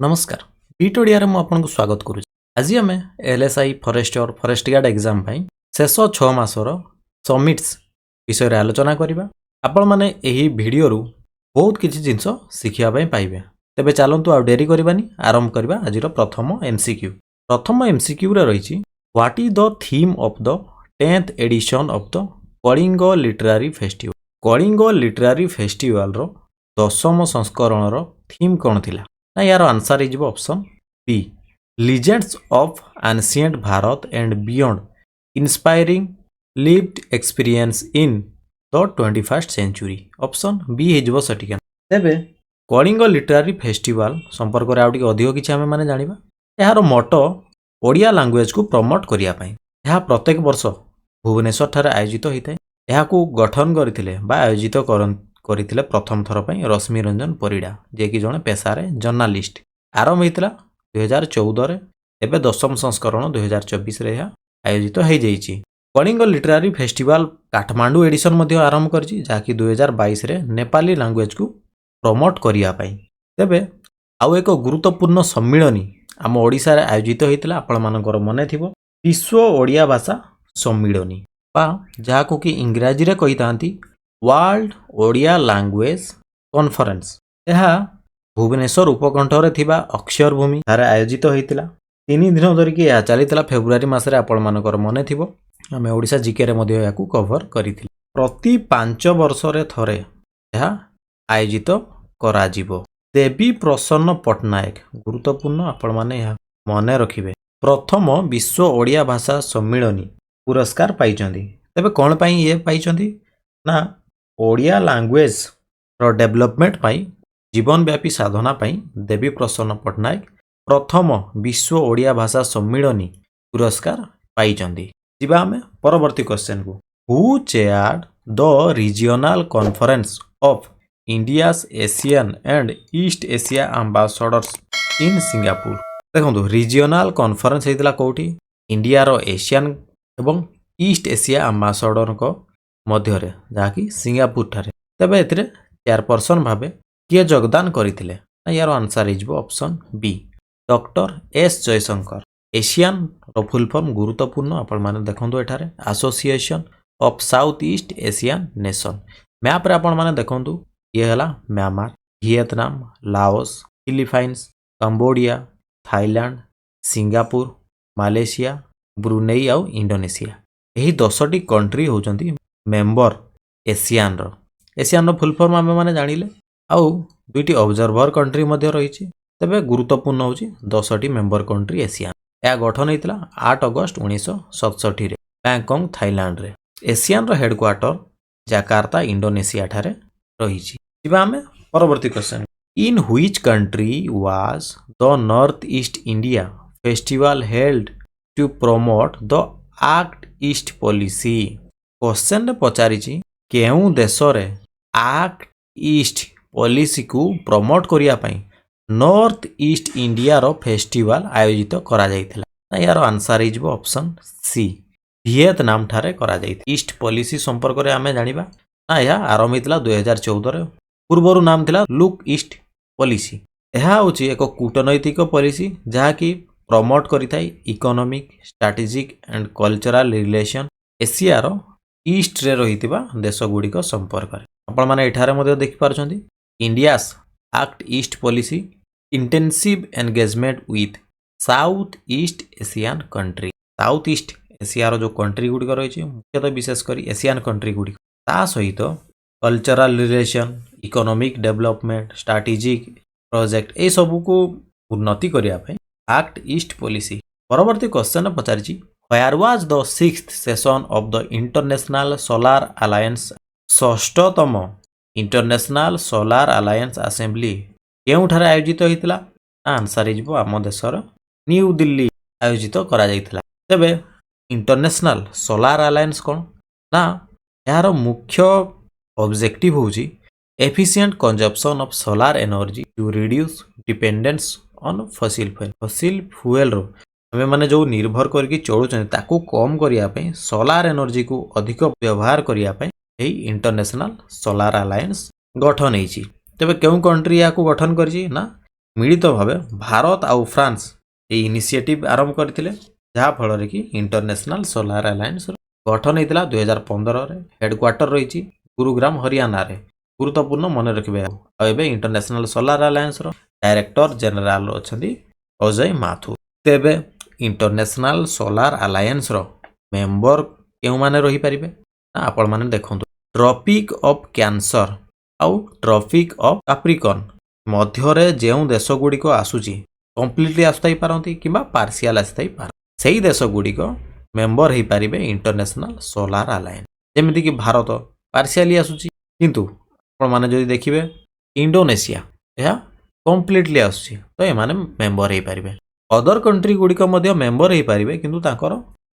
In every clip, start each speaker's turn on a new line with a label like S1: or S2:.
S1: नमस्कार बीट ओडिया रे मु आपनको स्वागत करू। आज आम एलएसआई फॉरेस्ट और फॉरेस्ट गार्ड एग्जाम शेष 6 मासर समिट्स विषय रे आलोचना करबा। आपण माने एही वीडियो रु बहुत किछि जिंस शिखिया पई पाइबे। तेबे चलंतु आ डेरी करबानी आरंभ करबा। आजिर प्रथम एमसीक्यू। प्रथम एमसीक्यू रे रहिछि what is the theme of the 10th edition of the Kalinga Literary Festival. Kalinga Literary Festival रो 10म संस्करण रो थीम कोन थिला ना यार answer is option B legends of ancient Bharat and beyond inspiring lived experience in the 21st century. Option B हिजबो सटिक। तेबे कलिंग लिटरेरी फेस्टिवल संपर्क रे आउटी अधिक किछि हमें माने जानिबा। यार मोटो ओडिया लैंग्वेज को प्रमोट करिया पई यह प्रत्येक वर्ष भुवनेश्वर ठारे आयोजित होइतै। यह को गठन करथिले बा आयोजित करथिले प्रथम थर पई रश्मि रंजन परिडा जे कि जने पेशारे जर्नलिस्ट। आरंभ होइतला 2014 रे। एबे 10म संस्करण 2024 रे आयोजित हो जाइछि। Kalinga Literary Festival Kathmandu edition मध्ये आरंभ करछि जा कि 2022 रे नेपाली लैंग्वेज को प्रमोट करिया पई। तेबे आउ एक गुरुत्वपूर्ण सम्मिलनी आम ओडिसा रे आयोजित होइतला। आपण मानकर मने थिबो विश्व ओडिया भाषा सम्मिलनी बा जाको कि इंग्रजी रे कहितांती वर्ल्ड ओडिया लैंग्वेज कॉन्फ्रेंस। यह भुवनेश्वर उपकंठ रे थिबा अक्षर भूमि थारे आयोजित होइतिला। 3 दिन धरिकी यह चलीतिला। फेब्रुआरी मासरे आपण मानकर मने थिबो आमे ओडिसा जीके रे मध्ये याकू कवर करिथिल। प्रति 5 वर्ष रे थरे यह आयोजित कराजिबो। देवी प्रसन्न पटनायक गुरुत्वपूर्ण आपण माने यह मने रखिबे प्रथम विश्व ओडिया भाषा सम्मिलनी पुरस्कार पाइचंदी। तबे कोन पई ये पाइचंदी ना ओडिया लैंग्वेज रो डेवलपमेंट पाई जीवन व्यापी साधना पाई देवी प्रसन्न पटनायक प्रथम विश्व ओडिया भाषा सम्मिलनी पुरस्कार पाइचंदी। जिबा हमें परवर्ती क्वेश्चन को who chaired the regional conference of India's Asian and east Asia ambassadors in Singapore. देखो रीजनल कॉन्फ्रेंस हेतिला कोठी इंडिया रो एशियन एवं ईस्ट एशिया एम्बेसडर को मध्य रे जाकी सिंगापुर ठारे। तबे एथिरे चेयरपर्सन भाबे किए योगदान करिथिले ना यार answer is option B doctor S Jaishankar. ASEAN रो फुल फॉर्म गुरुत्वपूर्ण आपण माने देखंतु एठारे Association of South East Asian Nation. Map रे आपण माने देखंतु ये हला Myanmar, Vietnam, Laos, Philippines, Cambodia, Thailand, Singapore, Malaysia, Brunei और इंडोनेशिया। यही 10टी कंट्री होचंती मेंबर एशियन रो फुल फॉर्म आमे माने जानिले। आउ दुईटी ऑब्जर्वर कंट्री मध्ये रहिछि। तबे गुरुत्वपूर्ण होछि 10टी मेंबर कंट्री एशियन। या गठन हेतिला 8 अगस्त 1967 रे बैंकॉक थाईलैंड रे। एशियन रो हेडक्वार्टर जाकार्ता इंडोनेशिया ठारे रहिछि। जिबा हमें परवर्ती question in which country was the North East India festival held to promote the Act East policy. Question रे पचारिछि केउ देश रे एक्ट ईस्ट पॉलिसी को प्रमोट करिया पई नॉर्थ ईस्ट इंडिया रो फेस्टिवल आयोजित करा जायतिला ना यार answer is option C Vietnam ठारे करा जायति। ईस्ट पॉलिसी संपर्क रे हमें जानिबा ना यह आरंभ हेतिला 2014 रे। पूर्वरु नाम थिला लुक ईस्ट पॉलिसी। यह होची एक कूटनैतिक पॉलिसी जहा कि प्रमोट करिथाई economic strategic and cultural relation Asia रो ईस्ट रे रहितिबा देश गुड़िक संपर्क रे। आपण माने एठारे मध्ये देखि पारछंती India's Act East policy intensive engagement with South East Asian country. South East Asia रो जो कंट्री गुड़िक रहिछि मुख्यतः विशेष करी एशियन कंट्री गुड़िक ता सहित cultural relation economic development strategic project A सब को उन्नति करिया पई एक्ट ईस्ट पॉलिसी। परवर्ती question पचारिछि Where was the 6th session of the International Solar Alliance? षष्ठतम इंटरनेशनल सोलार अलायंस असेंबली केउठारे आयोजित होइतिला? आंसर इज आम देशर न्यू दिल्ली आयोजित करा जाइतिला। तबे इंटरनेशनल सोलार अलायंस कोन ना यार मुख्य ऑब्जेक्टिव होची efficient consumption of solar energy to reduce dependence on fossil fuel रो हमें माने जो निर्भर करके चलुचन ताकू कम करिया पे सोलार एनर्जी को अधिक व्यवहार करिया पे एही इंटरनेशनल सोलार अलायंस गठन होईची। तबे केउ कंट्री या को गठन करची ना मिलित भावे भारत आउ फ्रांस ये इनिशिएटिव आरंभ करथिले जहा फल कि इंटरनेशनल सोलार अलायंस गठन होता 2015 रे हेडक्वार्टर रही गुरुग्राम हरियाणा रे गुरुत्वपूर्ण मन रखिबे एबे इंटरनेशनल सोलार अलायंस रो डायरेक्टर जनरल अछंती अजय माथुर तेबे इंटरनेशनल सोलार अलायंस रो मेंबर केउ माने रही परिबे आपण माने देखंतु ट्रॉपिक ऑफ कैंसर आउ ट्रॉपिक ऑफ कैप्रिकॉर्न मध्यरे जेउ देश गुड़िक आसुची कंप्लीटली आसताई पारंती किबा पार्शियल आसताई पार सेही देश गुड़िक मेंबर हो पारे इंटरनेशनल सोलार अलायंस जेमिति कि भारत पार्शियली आसुची किंतु आपण माने जदि देखिबे इंडोनेशिया यह कंप्लीटली आसुची तो ए माने मेंबर हो पारे अदर कंट्री गुड़िक मध्य मेंबर हो पारे किंतु तांकर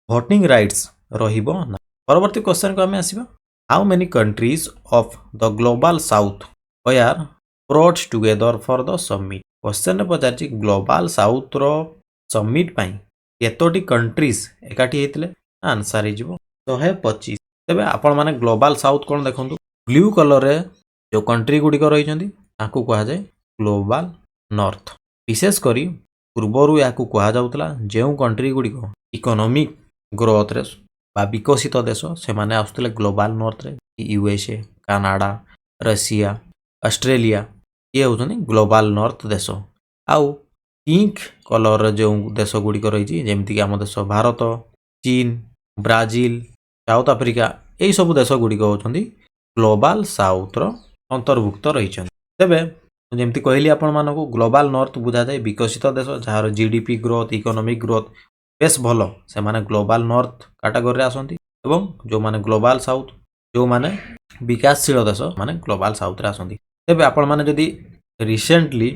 S1: वोटिंग राइट्स रहिबो ना परवर्ती क्वेश्चन को हमें आसीबा how many countries of the Global South are brought together for the summit question ने पचारछि ग्लोबल साउथ रो समिट पई केतोटी कंट्रीज एकाठी हेतले आंसर हे जिवो 125 तबे आपण माने ग्लोबल साउथ कोन देखंतु ब्लू कलर रे जो कंट्री गुडी को रहिचंदी ताकू कहा जाय ग्लोबल नॉर्थ विशेष करी पूर्वरु याकू कहा जाउतला जेउ कंट्री गुडी को इकोनॉमिक ग्रोथ रे बा विकसित देश से माने आस्तले ग्लोबल नॉर्थ रे यूएसए कनाडा रशिया ऑस्ट्रेलिया ये होउछनी ग्लोबल नॉर्थ देश आउ पिंक कलर जो देश गुडी को रही जेमति कि आम देश भारत चीन ब्राजिल साउथ आफ्रिका यही सब देश गुडी को होउछंदी ग्लोबल साउथ रो अंतर्भुक्त रही तेबे जेमति कहली आपण मानको ग्लोबल नॉर्थ बुझा जाय विकसित देश जहार GDP growth economic growth base भलो से माने ग्लोबल नॉर्थ कैटेगरी आसंती एवं जो माने ग्लोबल साउथ जो माने विकासशील देश माने ग्लोबल साउथ रे आसंती तेबे आपण माने जदि रिसेंटली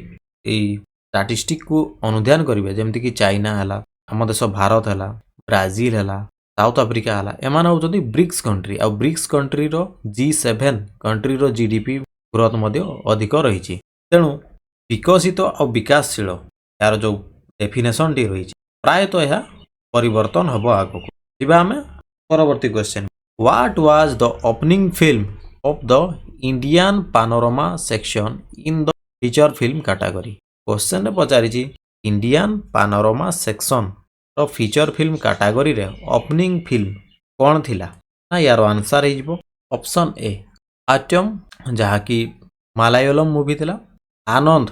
S1: ए स्टैटिस्टिक को अनुध्यान करिवे जेमति कि चाइना हला हम देश भारत हला ब्राजील हला साउथ अफ्रीका हला एमान होउछंती ब्रिक्स कंट्री आ ब्रिक्स कंट्री रो G7 कंट्री रो जीडीपी ग्रोथ मध्ये अधिक रहिछि तेनु विकसित और विकासशील यार जो डेफिनेशन टी रहिछि प्राय तो यह परिवर्तन हबो आगो दिबा हमें परवर्ती question what was the opening film of the Indian Panorama section in the feature film category question ने पचारिछि इंडियन पानोरमा सेक्शन रो फीचर फिल्म कैटेगरी रे ओपनिंग फिल्म कोन थिला ना यार आंसर हे जिवो ऑप्शन ए आटम जहा कि मलयालम मूवी थिला आनंद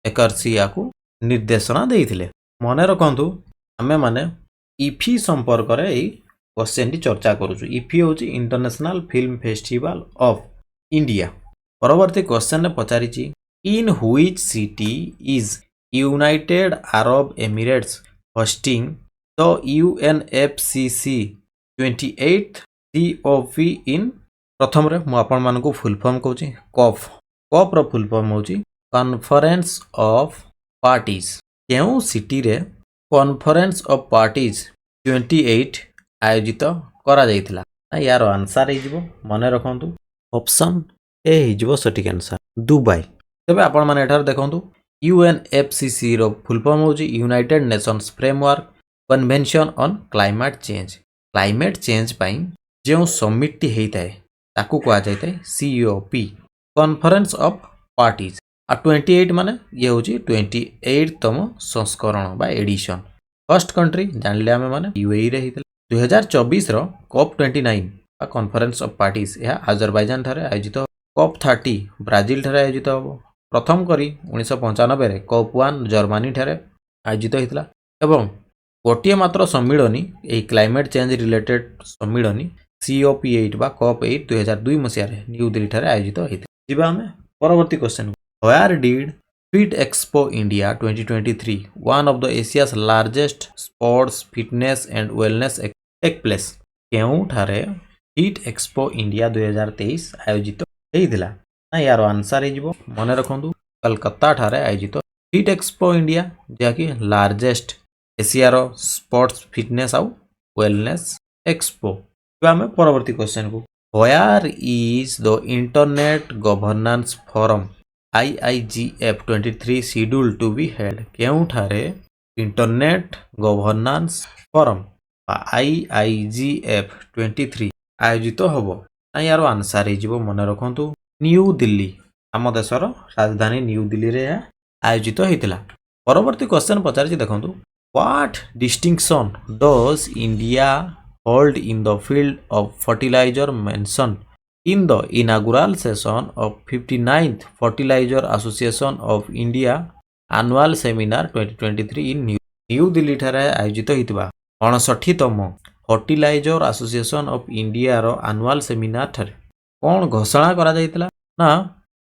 S1: एकरसिया को निर्देशना देइथिले मने रखंतु हमें माने इफी संपर्क रे ए क्वेश्चन टी चर्चा करूछु इफी होची International Film Festival of India परवर्ती क्वेश्चन ने पचारिछि in which city is United Arab Emirates hosting the UNFCCC 28th COP in प्रथम रे मु आपण मानको फुल फॉर्म कहूची कॉप रो फुल फॉर्म होची कॉन्फ्रेंस ऑफ पार्टीज केउ सिटी रे कॉन्फ्रेंस ऑफ पार्टीज 28 आयोजित करा जायतिला यार आंसर हे जिवो मने रखंतु ऑप्शन ए हे जिवो सटीक आंसर दुबई तबे आपण माने एठार देखंतु UNFCCC रो फुल फॉर्म होची United Nations framework convention on climate change पई जे समिट टी हेइताय ताकू कहा जायताय COP कॉन्फ्रेंस ऑफ पार्टीज आ 28 माने ये होची 28 तम संस्करण बा एडिशन फर्स्ट कंट्री जानले हमें माने UAE रे हेइतला 2024 रो COP29 बा कॉन्फ्रेंस ऑफ पार्टीज या अजरबैजान थारे आयोजित COP30 ब्राजिल थारे आयोजित हो प्रथम करी 1995 रे COP1 जर्मनी थारे आयोजित हेइतला एवं गोटिए मात्र सम्मिलनी ए क्लाइमेट चेंज रिलेटेड सम्मिलनी COP8 बा COP8 2002 मसिया रे न्यू दिल्ली थारे आयोजित हेइतला जिबा हमें परवर्ती question where did Fit Expo India 2023 one of the Asia's largest sports fitness and wellness take place केउ ठारे फिट एक्सपो इंडिया 2023 आयोजित हेइतला ना यार आंसर हे जिवो मने रखंतु कलकत्ता ठारे आयोजित फिट एक्सपो इंडिया जाकी लार्जेस्ट एशिया रो स्पोर्ट्स फिटनेस आउ वेलनेस एक्सपो हमें परवर्ती क्वेश्चन को where is the internet governance forum IIGF 23 schedule to be held केउ ठारे इंटरनेट गवर्नेंस फोरम IIGF 23 आयोजित होबो ना यार आंसर हे जिवो मने रखंतु न्यू दिल्ली आम देशर राजधानी न्यू दिल्ली रे आयोजित होइतिला। परवर्ती क्वेश्चन पचारिछि देखंतु what distinction does India hold in the field of fertiliser mention in the inaugural session of 59th Fertiliser Association of India annual seminar 2023 in new Delhi ठारे आयोजित होइतिबा 59तम फर्टिलाइजर एसोसिएशन ऑफ इंडिया रो एनुअल सेमिनार ठारे कोन घोषणा करा जायतिला ना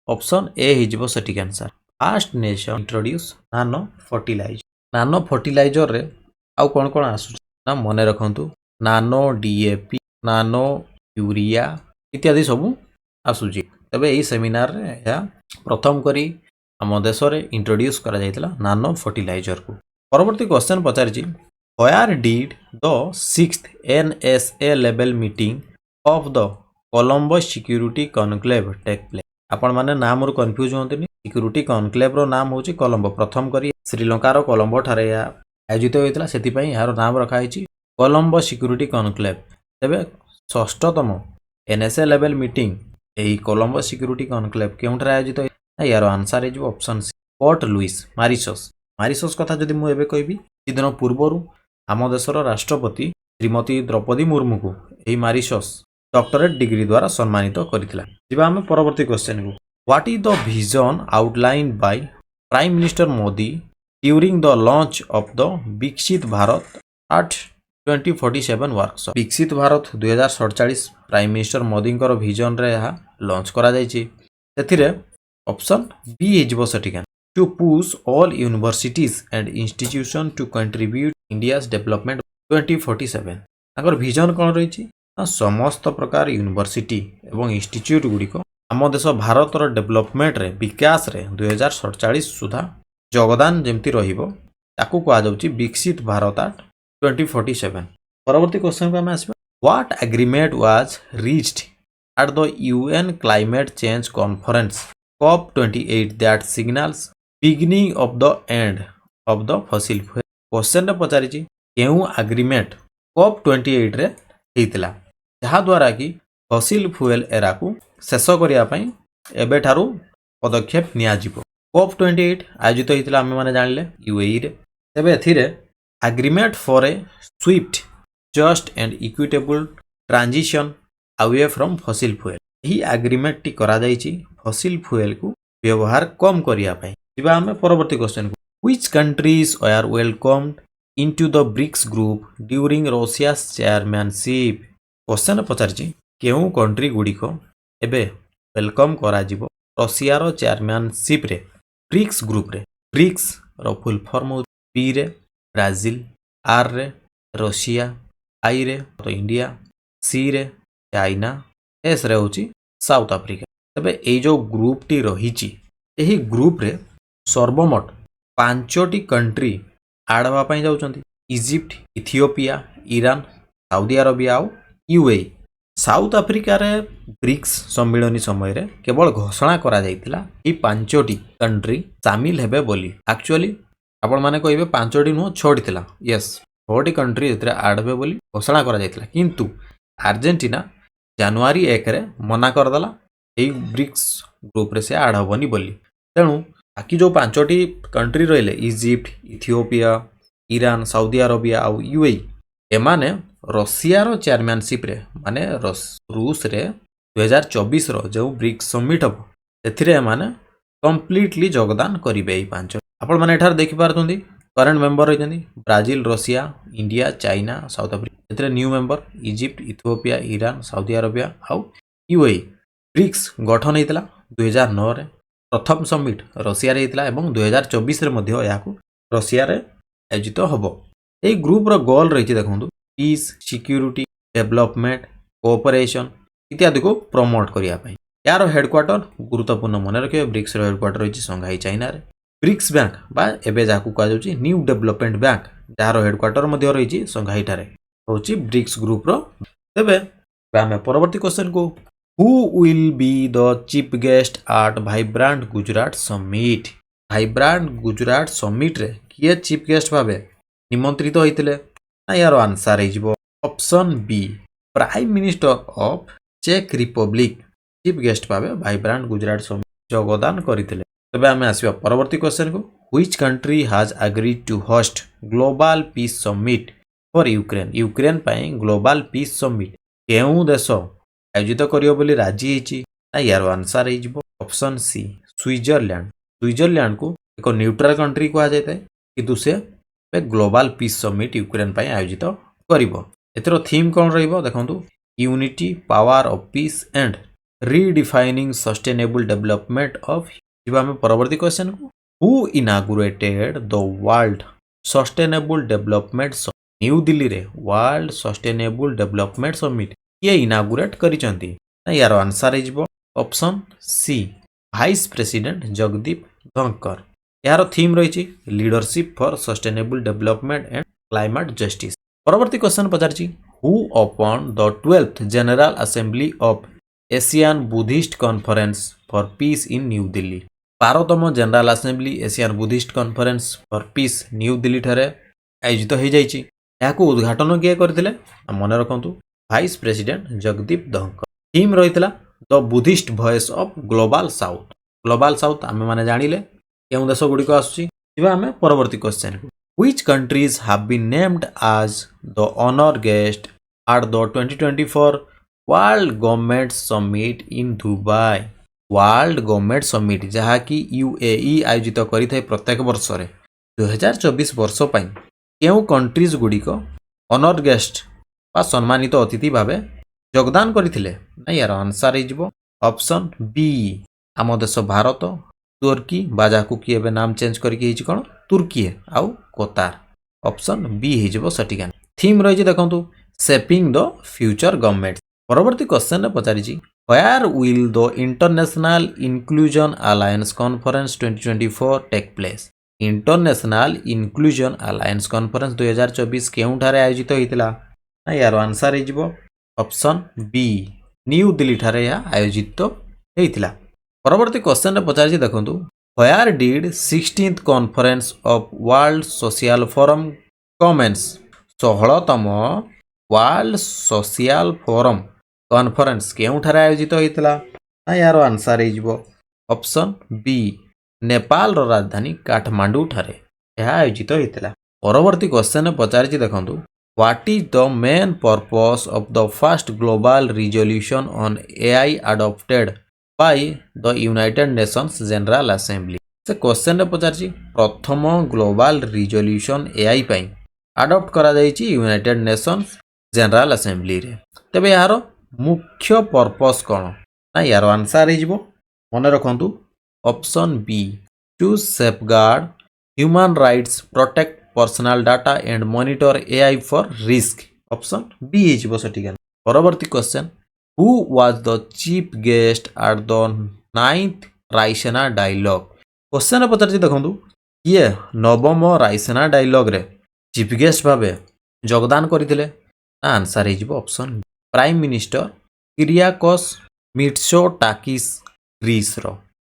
S1: ऑप्शन ए हिजबो सटीक आंसर फास्ट नेशन इंट्रोड्यूस नानो फर्टिलाइजर रे आउ कोन कोन आसु ना मने रखंतु नानो डीएपी नानो यूरिया इत्यादि सबू आसुची तबे एही सेमिनार रे या प्रथम करी हम देश रे इंट्रोड्यूस करा जायतिला नानो फर्टिलाइजर को। परवर्ती क्वेश्चन पचारिछि where did the 6th NSA level meeting of the Colombo security conclave take place. आपण माने नाम रो कंफ्यूज होंतनी सिक्योरिटी कॉन्क्लेव रो नाम होची कोलंबो प्रथम करी श्रीलंका रो कोलंबो ठारे आयोजित होइतिला सेति पई यार नाम रखा हिची कोलंबो सिक्योरिटी कॉन्क्लेव। तबे षष्ठतम NSA लेवल मीटिंग एही कोलंबो सिक्योरिटी कॉन्क्लेव केउंठरा आयोजित होई यार answer is option C Port Louis Mauritius कथा जदि मु एबे कहबी कि दिन पूर्वरु आम देशर राष्ट्रपति श्रीमती द्रौपदी मुर्मू को एही मारिशस डॉक्टरेट डिग्री द्वारा सम्मानित करथिला। जिबा हम परवर्ती क्वेश्चन को what is the vision outlined by prime minister Modi during the launch of the विकसित भारत एट 2047 वर्कशॉप। विकसित भारत 2047 प्राइम मिनिस्टर मोदी को विजन रे यह लॉन्च करा जायछि सेथिरे ऑप्शन बी हिजबो सटीक to push all universities and institution to contribute India's development 2047 ताकर vision कोन रहिछि समस्त प्रकार यूनिवर्सिटी एवं इंस्टीट्यूट गुड़िक आम देश भारत डेवलपमेंट रे विकास रे 2047 सुधा योगदान जेमती रहिबो ताकू कहा जाउछि विकसित भारत एट 2047। परवर्ती क्वेश्चन को हम आसबा what agreement was reached at the UN climate change conference COP28 that signals beginning of the end of the fossil fuel. Question रे पचारिछि केउ एग्रीमेंट COP28 रे हेतिला जहा द्वारा कि फॉसिल फ्यूल एरा को शेष करिया पई एबे ठारू पदक्षेप निया जिवो। COP28 आयोजित होइतिला हम माने जानले UAE रे तबे एथिरे agreement for a swift just and equitable transition away from fossil fuel एही एग्रीमेंट टी करा जायछि फॉसिल फ्यूल को व्यवहार कम करिया पई। जिबा हम परवर्ती क्वेश्चन को which countries are welcomed into the BRICS group during Russia's chairmanship. Question पचारछि केउ कंट्री गुड़िक एबे वेलकम करा जिवो रशिया रो चेयरमैनशिप रे ब्रिक्स ग्रुप रे। ब्रिक्स रो फुल फॉर्म बी रे ब्राजील आर रे रशिया आई रे तो इंडिया सी रे चाइना एस रे होची साउथ अफ्रीका। तबे ए जो ग्रुप टी रहिची एही ग्रुप रे सर्वमोट 5टी कंट्री आड हवा पई जाउचंती Egypt Ethiopia Iran Saudi Arabia और UAE। साउथ अफ्रीका रे ब्रिक्स सम्मेलन समय रे केवल घोषणा करा जायतिला ई 5टी कंट्री शामिल हेबे बोली। एक्चुअली आपण माने कहबे 5टी नो 6टी थिला यस 6टी कंट्री एतरे आड हेबे बोली घोषणा करा जायतिला किंतु अर्जेंटीना जनवरी 1 रे मना कर दला एई ब्रिक्स ग्रुप रे से आड हबनी बोली। तेनु बाकी जो 5टी कंट्री रहिले Egypt Ethiopia Iran Saudi Arabia और UAE एमाने रशिया रो चेयरमैनशिप रे माने रूस रे 2024 रो जो ब्रिक्स समिट हबो एथिरे माने कंप्लीटली योगदान करिवे एई 5। आपण माने एठार देखि पारतुंदी करंट मेंबर रहितंदी Brazil Russia India China South Africa एथिरे new member Egypt Ethiopia Iran Saudi Arabia और UAE। ब्रिक्स गठन हेतिला 2009 रे प्रथम समिट रशिया रे हेतिला एवं 2024 रे मध्ये याकू रशिया रे आयोजित हबो। एई ग्रुप रो गोल रहिछि देखंतु पीस सिक्योरिटी डेवलपमेंट कोऑपरेशन इत्यादि को प्रमोट करिया पई। यार हेडक्वार्टर गुरुत्वपूर्ण मन रखिए ब्रिक्स रो हेडक्वार्टर रहिछि संघाई चाइना रे। ब्रिक्स बैंक बा एबे जाकू कहा जाउछि न्यू डेवलपमेंट बैंक जार हेडक्वार्टर मध्ये रहिछि संघाई ठारे होछि ब्रिक्स ग्रुप रो। तबे आमे परवर्ती क्वेश्चन को who will be the chief guest at vibrant Gujarat summit. Vibrant Gujarat summit रे किए चीफ गेस्ट भाबे निमंत्रित होइतिले ना यार आंसर हिजबो option B prime minister of चेक रिपब्लिक चीफ गेस्ट भाबे वाइब्रेंट गुजरात समिट योगदान करितिले। तबे आमे आसीबा परवर्ती क्वेश्चन को which country has agreed to host global peace summit for Ukraine Ukraine पई ग्लोबल पीस समिट केउ देश आयोजित करियो बोली राजी हेची ना यार आंसर हे जिवो ऑप्शन सी स्विट्जरलैंड स्विट्जरलैंड को एक न्यूट्रल कंट्री को आ जायते किंतु से ग्लोबल पीस समिट यूक्रेन पई आयोजित करिवो एतर थीम कोन रहइबो देखंतु unity power of peace and redefining sustainable development of जिबा में परवर्ती क्वेश्चन को who inaugurated the world sustainable development new Delhi रे वर्ल्ड सस्टेनेबल डेवलपमेंट समिट ये इनागुरेट करिसंती ना यार आंसर हे जिवो option C vice president Jagdeep Dhankhar यार थीम रही leadership for sustainable development and climate justice परवर्ती क्वेश्चन पचारछि who open the 12th general assembly of Asian Buddhist conference for piece in new Delhi 12तम general assembly Asian Buddhist conference for peace new Delhi ठारे आयोजित हो जाइछि याकू उद्घाटन किए करथिले मन रखंतु vice president Jagdeep Dhankhar theme रहितला the Buddhist voice of global south आमे माने जानिले केउ देश गुडी को आसुची जिबा आमे परवर्ती क्वेश्चन को which countries have been named as the honour guest at the 2024 world government summit in Dubai world government summit जहाँ की यूएई आयोजित करिथाय प्रत्येक वर्ष रे 2024 वर्ष पई केउ कंट्रीज गुडी को ऑनर गेस्ट बा सम्मानित अतिथि भाबे योगदान करथिले ना यार आंसर हे जिवो ऑप्शन बी आम देश भारत तुर्की बाजाकू की एबे नाम चेंज करके हिची कोन तुर्की आउ कतार ऑप्शन बी हे जिवो सटिक थीम रही देखंतु शेपिंग द फ्यूचर गवर्नमेंट परवर्ती क्वेश्चन ने पचारिछि where will the international inclusion alliance conference 2024 take place international inclusion alliance conference 2024 केउठारे आयोजित होइतिला ना यार आंसर हे जिवो ऑप्शन बी न्यू दिल्ली ठारे या आयोजित होइतिला परवर्ती क्वेश्चन ने पचारिछि देखंतु where did 16th conference of world social forum commence 16तम वर्ल्ड सोशल फोरम कॉन्फ्रेंस केउठारे आयोजित होइतिला ना यार आंसर हे जिवो ऑप्शन बी नेपाल रो राजधानी काठमांडू ठारे यह आयोजित होइतिला परवर्ती क्वेश्चन ने पचारिछि देखंतु what is the main purpose of the first global resolution on AI adopted by the United Nations general assembly से क्वेश्चन ने पचारिछि प्रथम ग्लोबल रिजोल्यूशन एआई पई अडॉप्ट करा जाइछि यूनाइटेड नेशंस जनरल असेंबली रे तबे यार मुख्य पर्पस कोन ना यार आंसर हे जिवो मन रखंतु option B to safeguard human rights protect personal data and monitor AI for risk option B हे जिवो सटिक परवर्ती question who was the chief guest at the 9th Raisina dialogue question पचारछि देखंतु किए नवम रायसेना डायलॉग रे चीफ गेस्ट भाबे योगदान करथिले ना आंसर हे जिवो option prime minister Kyriakos Mitsotakis Greece रो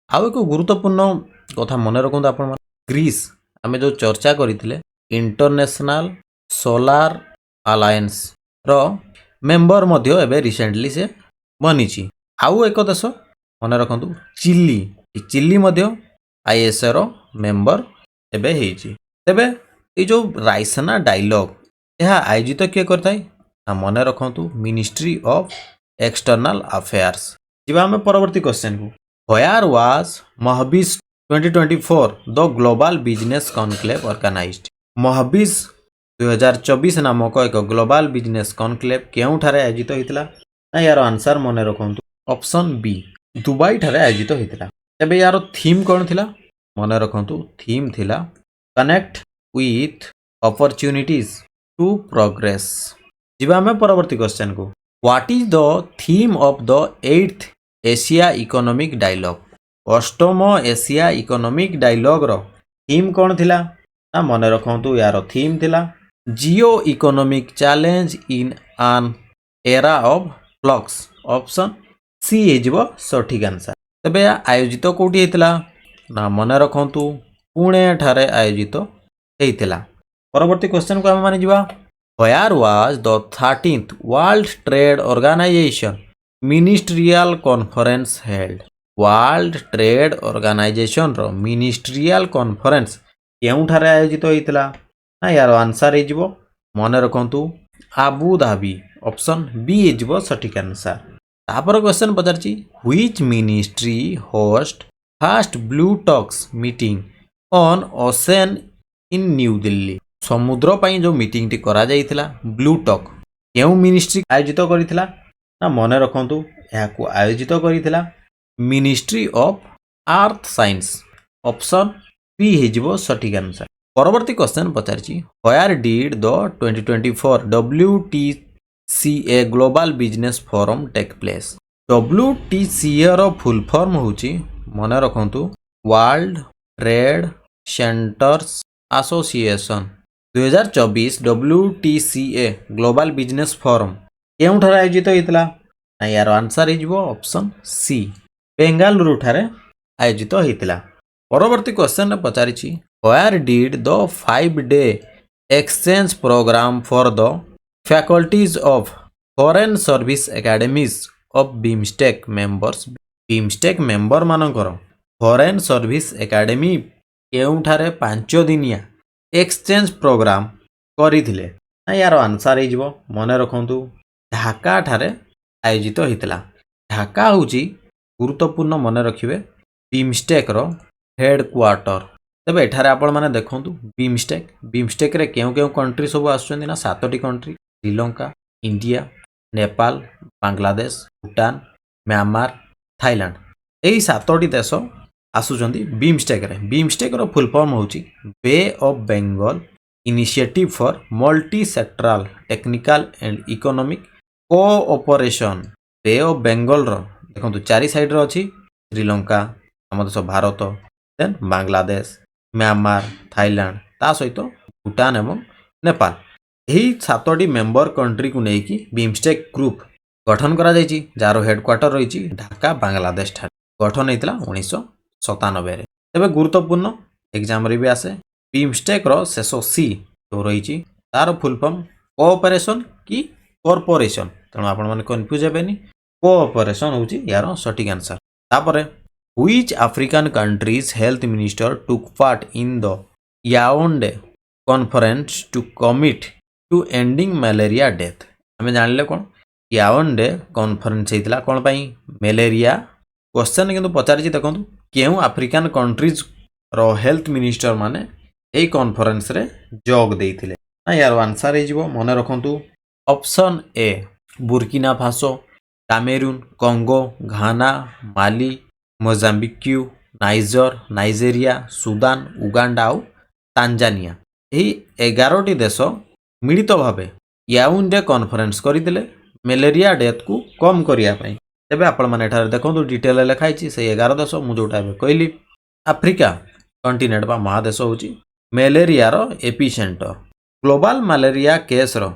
S1: आउ एक गुरुत्वपूर्ण कथा मन रखंतु आपण ग्रीस आमे जो चर्चा करथिले इंटरनेशनल सोलार अलायंस रो मेंबर मध्य एबे रिसेंटली से बनिछि आउ एक देश मन रखंतु चिली चिली मध्य आईएसए रो मेंबर एबे हेछि तबे ए जो रायसेना डायलॉग यह आयोजित किए करथाय ना मन रखंतु मिनिस्ट्री ऑफ एक्सटर्नल अफेयर्स जिबा हमें परवर्ती क्वेश्चन को where was Mahabiz 2024 the global business conclave organized Mahabiz 2024 नामक एक ग्लोबल बिजनेस कॉन्क्लेव केउठारे आयोजित होइतिला ना यार आंसर मन रखंतु ऑप्शन बी दुबई ठारे आयोजित होइतिला तबे यार थीम कोन थिला मन रखंतु थीम थिला connect with opportunities to progress जिबा में परवर्ती क्वेश्चन को what is the theme of the 8th Asia economic dialogue अष्टम एशिया इकोनॉमिक डायलॉग रो थीम कोन थिला ना मन रखंतु यार थीम थिला geo economic challenge in an era of flux option C हे जिवो सठिक आंसर तबे आयोजित कोठी हेतिला ना मन रखंतु पुणे ठारे आयोजित हेतिला परवर्ती क्वेश्चन को हम माने जिवा where was the 13th world trade organization ministerial conference held world trade organization रो मिनिस्ट्रियल कॉन्फ्रेंस केउठारे आयोजित होइतिला ना यार आंसर हे मन रखंतु आबुधाबी ऑप्शन बी हे सठिक आंसर। तापर क्वेश्चन पचारची which ministry host first blue talks meeting on ocean in new Delhi. समुद्र पाई जो मीटिंग टी करा जाइथिला ब्लू टॉक केउ मिनिस्ट्री आयोजित करिथिला ना मन रखंतु याकू आयोजित करिथिला ministry of earth science option B हेजिबो सठिक आंसर। परवर्ती क्वेश्चन पचारची where did the 2024 WTCA global business forum take place. WTCA रो फुल फॉर्म होची मन रखंतु world trade centers association. 2024 WTCA global business forum केउठारे आयोजित होइतिला ना यार आंसर हेजिबो ऑप्शन सी बेंगालुरु ठारे आयोजित होइतिला। परवर्ती क्वेश्चन पचारिछि where did the 5-day exchange program for the faculties of foreign service academies of BIMSTEC members BIMSTEC member मानकर फॉरेन सर्विस एकेडमी केउठारे 5 दिनिया एक्सचेंज प्रोग्राम करिथिले ना यार आंसर हेजिबो मन रखंतु ढाका ठारे आयोजित होइतिला। ढाका होची गुरुत्वपूर्ण मन रखिबे बीमस्टेक रो हेडक्वार्टर। तबे एठारे आपण माने देखंतु बीमस्टेक रे केउ केउ कंट्री सब आसुचंदी ना 7टी country Sri Lanka India Nepal Bangladesh Bhutan Myanmar Thailand एही 7टी देश आसुचंदी बीमस्टेक रो फुल फॉर्म होची bay of Bengal initiative for multi sectoral technical and economic cooperation. Bay of Bengal रो देखंतु 4 साइड रो अछि श्रीलंका हम देश Bharat then Bangladesh Myanmar Thailand ता सहित भूटान एवं नेपाल एही 7टी मेंबर कंट्री को नेकी बीमस्टेक ग्रुप गठन करा जायछि जारो हेडक्वार्टर रहिछि ढाका बांग्लादेश ठार गठन हेतिला 1997 रे। तबे गुरुत्वपूर्ण एग्जाम रे भी आसे बीमस्टेक रो शेषो सी तो रहिछि तार फुल फॉर्म कोऑपरेशन की कॉर्पोरेशन तणो आपण माने कंफ्यूज हेबेनी कोऑपरेशन होची यार सठिक आंसर। तापरे which African countries health minister took part in the Yaounde conference to commit to ending malaria death. हमें जानले कोन याओंडे कॉन्फ्रेंस हेतिला कोन पई मलेरिया क्वेश्चन किंतु पचारिछि देखंतु केउ अफ्रीकन कंट्रीज रो हेल्थ मिनिस्टर माने एई कॉन्फ्रेंस रे जोग देइथिले ना यार आंसर हेजिबो मन रखंतु option A Burkina Faso Cameroon Congo Ghana Mali Mozambique Niger Nigeria Sudan Uganda और तांजानिया एही 11टी देश मिलित भावे याउंडे कॉन्फ्रेंस करथिले मलेरिया डेथ को कम करिया पई। तेबे आपण माने एठारे देखंतु डिटेल लिखाई छि से 11 देश मु जोटा कहली अफ्रीका कंटिनेंट बा महादेश होची मलेरिया रो एपिसेंटर। ग्लोबल मलेरिया केस रो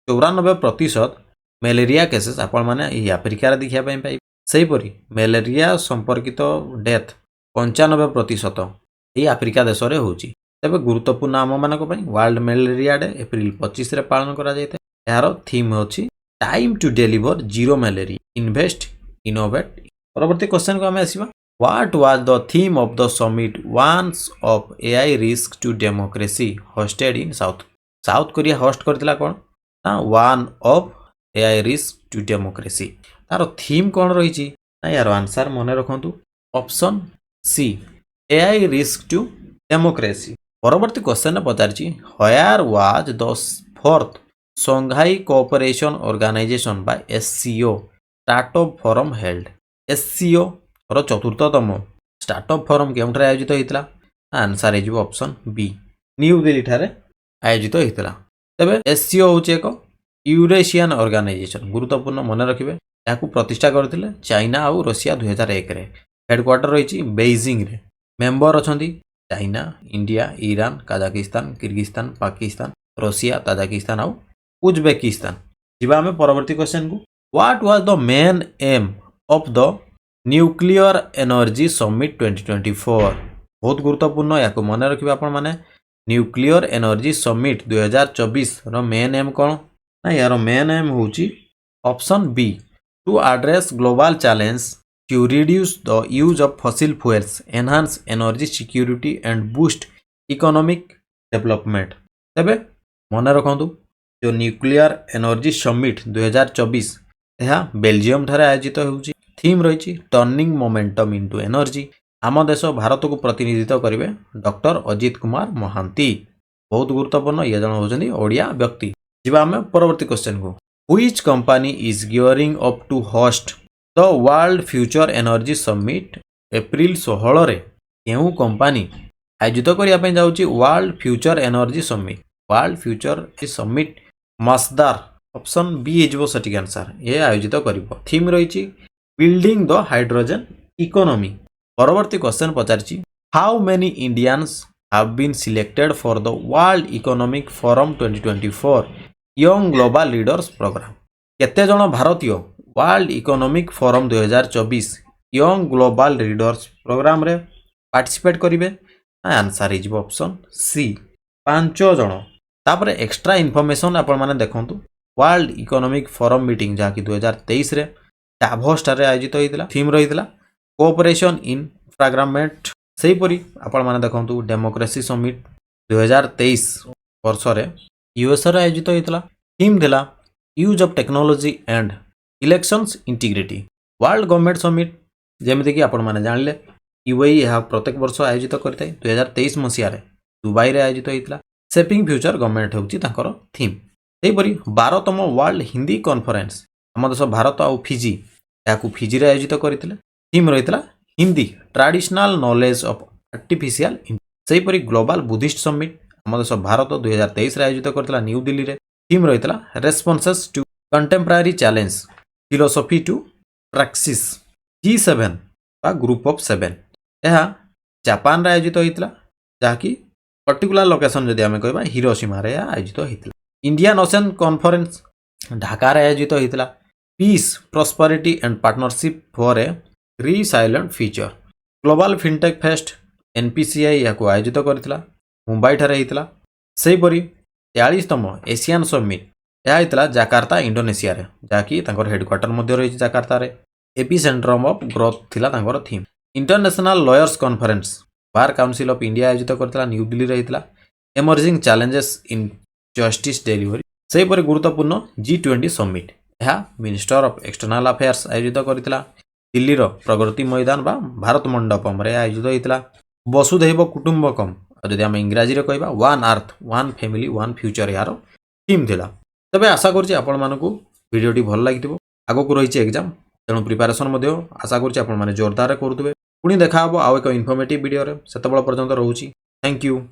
S1: 94% मलेरिया केसेस आपण माने ई अफ्रीका रे देखिया पई पाई सेहीपरि मलेरिया संपर्कित डेथ 95% ई अफ्रीका देश रे होची। तबे गुरुत्वपूर्ण आम मानक पई वर्ल्ड मलेरिया डे एप्रिल 25 रे पालन करा जायते। यार थीम होची time to deliver zero malaria invest innovate. परवर्ती क्वेश्चन को हमें आसीबा what was the theme of the summit once of AI risk to democracy hosted in South Korea host करथिला कोन ना one of AI risk to democracy तार theme कौन रही ना यार आंसर मन रखु option C AI risk to democracy. परवर्ती क्वेश्चन पचारि where was the 4th Shanghai cooperation organization by SCO startup forum held. SCO row 4थतम startup forum केउठारे आयोजित होइतिला आंसर हे ऑप्शन बी न्यू दिल्ली ठारे आयोजित होइतिला। तबे एससीओ होचे एक यूरेशियन ऑर्गेनाइजेशन गुरुत्वपूर्ण मन रखिबे याकू प्रतिष्ठा करथिले चाइना और रशिया 2001 रे। हेडक्वार्टर रही बेइजिंग रे। मेंबर अछंती China India Iran Kazakhstan Kyrgyzstan Pakistan Russia Tajikistan और उज्बेकिस्तान। जिबा हमें परवर्ती क्वेश्चन को what was the main aim of the nuclear energy summit 2024। बहुत गुरुत्वपूर्ण याकू मन रखिबे आपण माने न्यूक्लियर एनर्जी समिट 2024 रो मेन एम कोन ना यार मेन एम होची option B to address global challenge to reduce the use of fossil fuels, enhance energy security and boost economic development। ତେବେ ମନେ ରଖନ୍ତୁ जो न्यूक्लियर एनर्जी समिट 2024 ଏହା ବେଲଜିୟମ ଠାରେ ଆୟୋଜିତ ହେଉଛି। ଥିମ୍ ରହିଛି ଟର୍ନିଂ ମୋମେଣ୍ଟମ୍ ଇଣ୍ଟୁ ଏନର୍ଜି। ଆମ ଦେଶ ଭାରତକୁ ପ୍ରତିନିଧିତ୍ୱ କରିବେ ଡକ୍ଟର ଅଜିତ କୁମାର ମହାନ୍ତି। ବହୁତ ଗୁରୁତ୍ୱପୂର୍ଣ୍ଣ, ଇଏ ଜଣେ ହେଉଛନ୍ତି ଓଡ଼ିଆ ବ୍ୟକ୍ତି। ଯିବା ଆମେ ପରବର୍ତ୍ତୀ କ୍ୱେଶ୍ଚନକୁ। Which company is gearing up to host the world future energy summit. April 16ରେ କେଉଁ କମ୍ପାନୀ ଆୟୋଜିତ କରିବା ପାଇଁ ଯାଉଛି world future energy summit. World future summit Masdar option B ହେଇଯିବ ସଠିକ୍ ଆନ୍ସର। ଏ ଆୟୋଜିତ କରିବ। ଥିମ୍ ରହିଛି ବିଲ୍ଡିଂ ଦ ହାଇଡ୍ରୋଜେନ୍ ଇକୋନୋମି। ପରବର୍ତ୍ତୀ କ୍ୱେଶ୍ଚନ ପଚାରିଛି how many Indians have been selected for the World Economic Forum 2024 Young Global Leaders Program। କେତେ ଜଣ ଭାରତୀୟ world economic forum 2024 young global leaders ପ୍ରୋଗ୍ରାମରେ ପାର୍ଟିସିପେଟ୍ କରିବେ? ଆନ୍ସର ହେଇଯିବ ଅପସନ୍ ସି 5 ଜଣ। ତାପରେ ଏକ୍ସଟ୍ରା ଇନଫର୍ମେସନ୍ ଆପଣମାନେ ଦେଖନ୍ତୁ। ୱାର୍ଲଡ ଇକୋନୋମିକ ଫୋରମ ମିଟିଂ ଯାହାକି 2023ରେ ଡାଭୋସଠାରେ ଆୟୋଜିତ ହୋଇଥିଲା। ଥିମ୍ ରହିଥିଲା କୋଅପରେସନ୍ ଇନ୍ ଫ୍ରାଗ୍ରାମେଣ୍ଟ। ସେହିପରି ଆପଣମାନେ ଦେଖନ୍ତୁ ଡେମୋକ୍ରେସି ସମିଟ୍ 2023 ବର୍ଷରେ ୟୁଏସ୍ରେ ଆୟୋଜିତ ହୋଇଥିଲା। ଥିମ୍ ଥିଲା use of technology and elections integrity. World government summit ଯେମିତିକି ଆପଣମାନେ ଜାଣିଲେ ୟୁଏଇ ଏହା ପ୍ରତ୍ୟେକ ବର୍ଷ ଆୟୋଜିତ କରିଥାଏ। 2023 ମସିହାରେ ଦୁବାଇରେ ଆୟୋଜିତ ହୋଇଥିଲା। ସେପିଂ ଫ୍ୟୁଚର ଗଭର୍ଣ୍ଣମେଣ୍ଟ ହେଉଛି ତାଙ୍କର ଥିମ୍। ସେହିପରି 12ତମ ୱାର୍ଲଡ ହିନ୍ଦୀ କନଫରେନ୍ସ ଆମ ଦେଶ ଭାରତ ଆଉ ଫିଜି ଏହାକୁ ଫିଜିରେ ଆୟୋଜିତ କରିଥିଲେ। ଥିମ୍ ରହିଥିଲା Hindi traditional knowledge of artificial. ସେହିପରି ଗ୍ଲୋବାଲ ବୁଦ୍ଧିଷ୍ଟ ସମିଟ୍ ଆମ ଦେଶ ଭାରତ 2023ରେ ଆୟୋଜିତ କରିଥିଲା ନ୍ୟୁ ଦିଲ୍ଲୀରେ। ଥିମ୍ ରହିଥିଲା responses to contemporary challenge philosophy to praxis. G7 ବା ଗ୍ରୁପ୍ ଅଫ୍ 7 ଏହା ଜାପାନରେ ଆୟୋଜିତ ହୋଇଥିଲା, ଯାହାକି ପର୍ଟିକୁଲାର ଲୋକେସନ ଯଦି ଆମେ କହିବା ହିରୋସୀମାରେ ଏହା ଆୟୋଜିତ ହୋଇଥିଲା। ଇଣ୍ଡିଆନ୍ ଓସେନ୍ କନଫରେନ୍ସ ଢାକାରେ ଆୟୋଜିତ ହୋଇଥିଲା। Peace prosperity and partnership for a resilient future. Global fintech fest NPCI ଏହାକୁ ଆୟୋଜିତ କରିଥିଲା, ମୁମ୍ବାଇଠାରେ ହୋଇଥିଲା। ସେହିପରି 43ତମ ଏସିଆନ୍ ସମିଟ୍ ଏହା ହୋଇଥିଲା ଜାକାର୍ତ୍ତା ଇଣ୍ଡୋନେସିଆରେ, ଯାହାକି ତାଙ୍କର ହେଡକ୍ୱାର୍ଟର ମଧ୍ୟ ରହିଛି ଜାକାର୍ତ୍ତାରେ। ଏପି ସେଣ୍ଟ୍ରମ୍ ଅଫ୍ ଗ୍ରୋଥ ଥିଲା ତାଙ୍କର theme. International lawyers conference bar council of India ଆୟୋଜିତ କରିଥିଲା, ନ୍ୟୁ ଦିଲ୍ଲୀରେ ହୋଇଥିଲା। Emerging challenges in justice delivery. ସେହିପରି ଗୁରୁତ୍ୱପୂର୍ଣ୍ଣ G20 ସମିଟ୍ ଏହା ମିନିଷ୍ଟର ଅଫ୍ ଏକ୍ସଟର୍ନାଲ ଆଫେୟାର୍ସ ଆୟୋଜିତ କରିଥିଲା। ଦିଲ୍ଲୀର ପ୍ରଗତି ମଇଦାନ ବା ଭାରତ ମଣ୍ଡପମରେ ଆୟୋଜିତ ହୋଇଥିଲା। ବସୁଧୈବ କୁଟୁମ୍ବକମ୍ ଆଉ ଯଦି ଆମେ ଇଂରାଜୀରେ କହିବା one earth one family one future ଏହାର ଥିମ୍ ଥିଲା। ତେବେ ଆଶା କରୁଛି ଆପଣମାନଙ୍କୁ ଭିଡ଼ିଓଟି ଭଲ ଲାଗିଥିବ। ଆଗକୁ ରହିଛି ଏକ୍ଜାମ, ତେଣୁ ପ୍ରିପାରେସନ୍ ମଧ୍ୟ ଆଶା କରୁଛି ଆପଣମାନେ ଜୋରଦାରରେ କରୁଥିବେ। ପୁଣି ଦେଖା ହେବ ଆଉ ଏକ ଇନଫର୍ମେଟିଭ୍ ଭିଡ଼ିଓରେ। ସେତେବେଳେ ପର୍ଯ୍ୟନ୍ତ ରହୁଛି। Thank you.